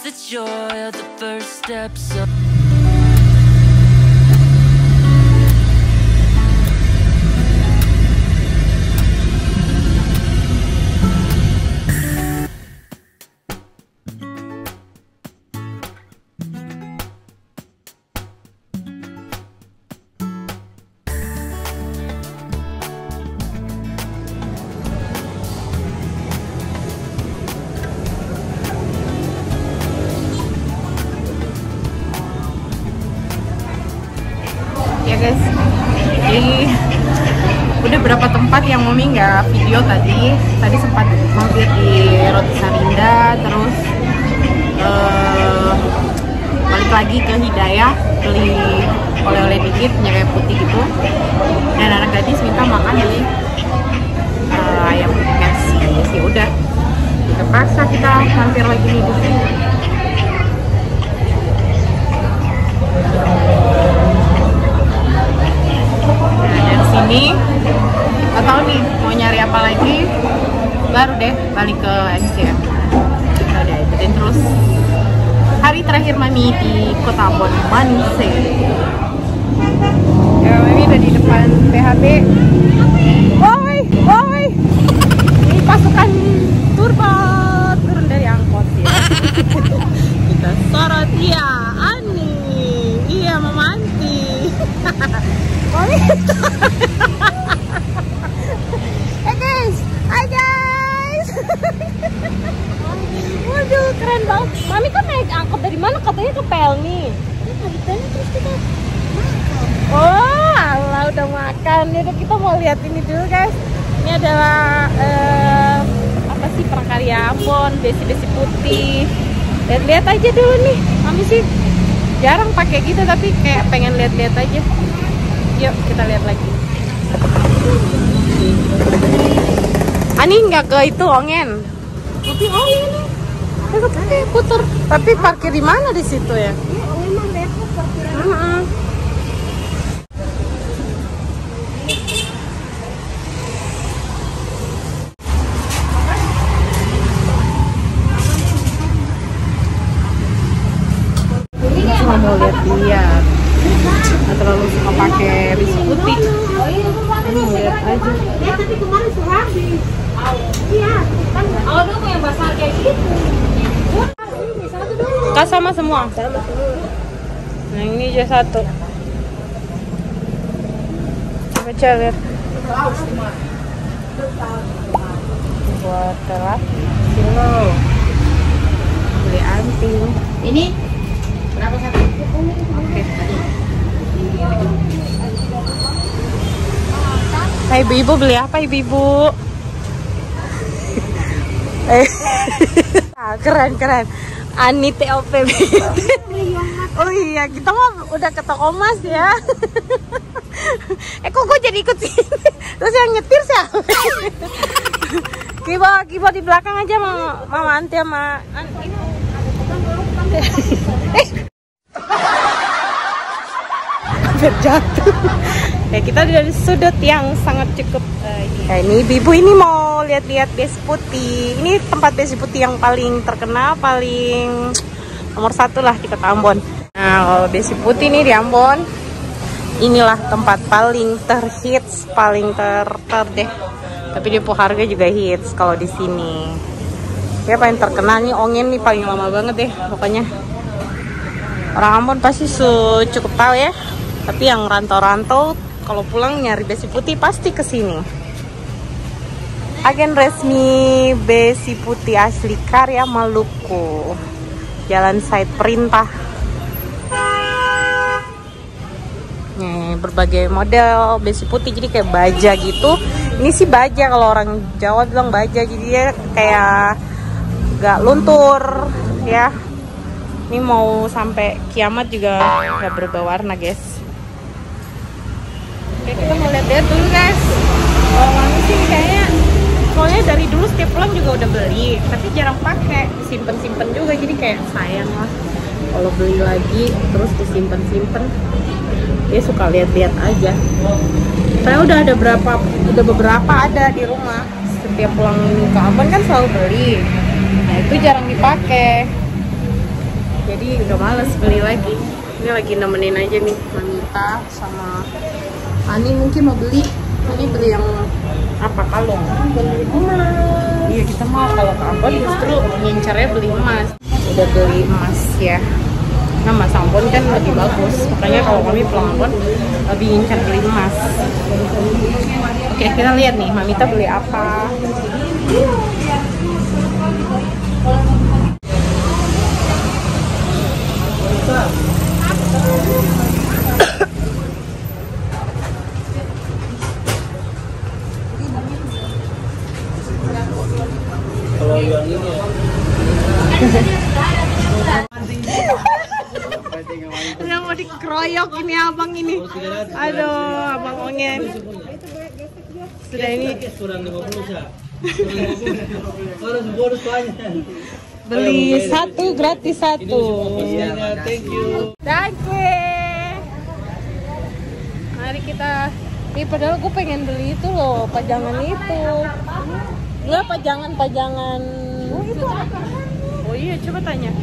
the joy of the first steps of guys. Jadi udah berapa tempat yang Mami nggak video tadi. Tadi sempat mampir di Roti Sarinda, terus balik lagi ke Hidayah, beli oleh-oleh dikit, nyerep putih gitu. Dan anak gadis minta makan di ayam KFC. Ya udah, terpaksa kita mampir lagi nih di sini. Sini nggak tahu nih mau nyari apa lagi, baru deh balik ke MCM. Kita udah ikutin terus hari terakhir Mami di Kota Ambon, Manse. Ya, Mami udah di depan PHB. Woi, woi, ini pasukan turbo turun dari angkot ya. Kita sorot, iya Ani, iya Mama Anti. Mami. Hai guys. Waduh, keren banget. Mami kan naik angkot dari mana? Katanya ke Pelni. Dari Pelni terus kita makan. Oh, Allah udah makan. Yaudah, kita mau lihat ini dulu guys. Ini adalah apa sih, prakarya Ambon, besi-besi putih. Lihat aja dulu nih. Mami sih jarang pakai gitu, tapi kayak pengen lihat-lihat aja. Yuk kita lihat lagi. Ani nggak ke itu Ongen. Tapi Ongen nih. Tapi putar. Tapi parkir di mana di situ ya? Iya, memang Depok parkiran. Cuma mau lihat-lihat. Nggak terlalu suka pakai besi putih. Lihat aja. Ya, tapi kemarin surabi. Iya, kan awal dulu yang basah kayak gitu. Kak sama semua. Sama semua. Nah, ini aja satu. Coba lihat. Buat laki. Kilo. Beli anting. Ini berapa satu? Oke. Hai ibu-ibu, beli apa ibu-ibu? Keren. Ani TOP. Oh iya, kita mah udah ke toko emas ya. Kok gue jadi ikut sini? Terus yang nyetir siapa? Kibo di belakang aja, Mama Anti sama jatuh. Ya, kita dari sudut yang sangat cukup ini ibu ini mau lihat-lihat besi putih. Ini tempat besi putih yang paling terkenal, paling nomor satu lah di Kota Ambon. Nah, kalau besi putih nih di Ambon, inilah tempat paling terhits, paling ter deh. Tapi di harga juga hits kalau di sini. Ya paling terkenal nih Ongen nih, paling lama banget deh pokoknya. Orang Ambon pasti cukup tahu ya. Tapi yang rantau-rantau kalau pulang nyari besi putih pasti ke sini. Agen resmi besi putih asli karya Maluku. Jalan Said Perintah. Nih, berbagai model besi putih, jadi kayak baja gitu. Ini sih baja, kalau orang Jawa bilang baja, jadi dia kayak gak luntur ya. Ini mau sampai kiamat juga gak berubah warna guys. Oke, kita mau lihat-lihat dulu guys. Kalau Mami sih kayaknya, soalnya dari dulu setiap pulang juga udah beli, tapi jarang pakai, disimpan-simpan juga, jadi kayak sayang lah kalau beli lagi terus disimpan-simpan. Dia suka lihat-lihat aja. Saya udah beberapa ada di rumah. Setiap pulang ke Ambon kan selalu beli. Nah itu jarang dipakai. jadi udah males beli lagi. Ini lagi nemenin aja nih Mamita sama Ani mungkin mau beli. Ini beli yang apa, kalung? Beli emas. Iya, kita mau kalau ke Ambon justru ngincarnya beli emas. Udah beli emas ya. Nah, Mas Ambon kan lebih bagus. Makanya kalau kami pulang Ambon lebih ngincar beli emas. Oke, kita lihat nih Mamita beli apa. Kalau yang ini Yang mau dikeroyok ini abang ini. Aduh, abang Ongen. Sudah ini beli satu gratis satu. thank you. Danke. Mari kita. Nih padahal gue pengen beli itu loh, pajangan itu. Enggak, pajangan. Oh, itu apa? Oh iya, coba tanya.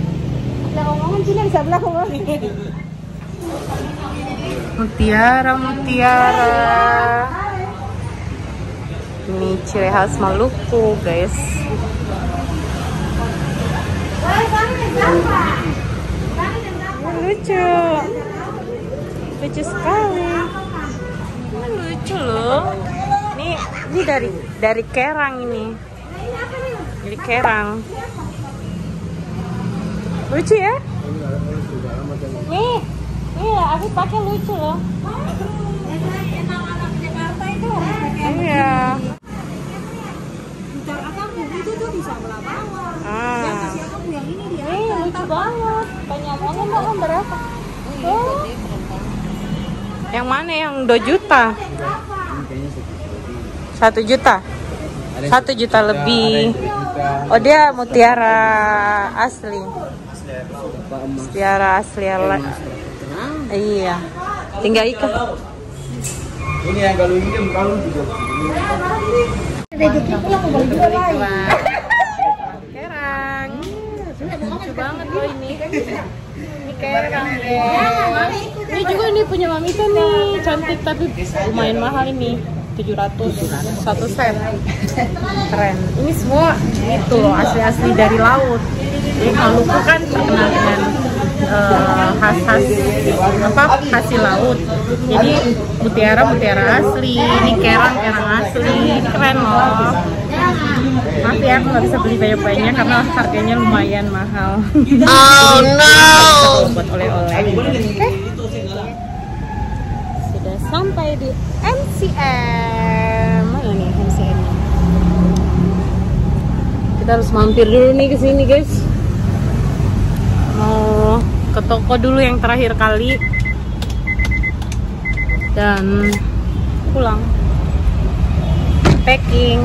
Lah ngomongin sini bisa belah ngomong. Mutiara. Ini ciri khas Maluku, guys. Lucu sekali. Lucu loh. Ini dari kerang ini. Dari kerang. Lucu ya? Nih aku pakai lucu loh. Iya. Nih lucu banget. Panjangnya kan berapa? Oh. Yang mana yang 2 juta? 1 juta? 1 juta lebih. Oh, dia mutiara asli. Mutiara asli. Iya. Tinggal ikat. Ini yang kalau ini kalung juga. Kerang. Lucu banget loh ini. Ini kerang deh. Ini juga ini punya Mamita nih, cantik tapi lumayan mahal ini. 700 satu set. Keren. Ini semua itu loh, asli-asli dari laut. Jadi Maluku kan terkenal dengan hasil laut. Jadi mutiara asli, ini kerang asli, keren loh. Maaf ya, aku nggak bisa beli banyak-banyak karena harganya lumayan mahal. Oh no! Buat oleh-oleh. Oke. Sudah sampai di MCM. Mana nih MCM? Kita harus mampir dulu nih ke sini, guys. Mau ke toko dulu yang terakhir kali dan pulang. Packing.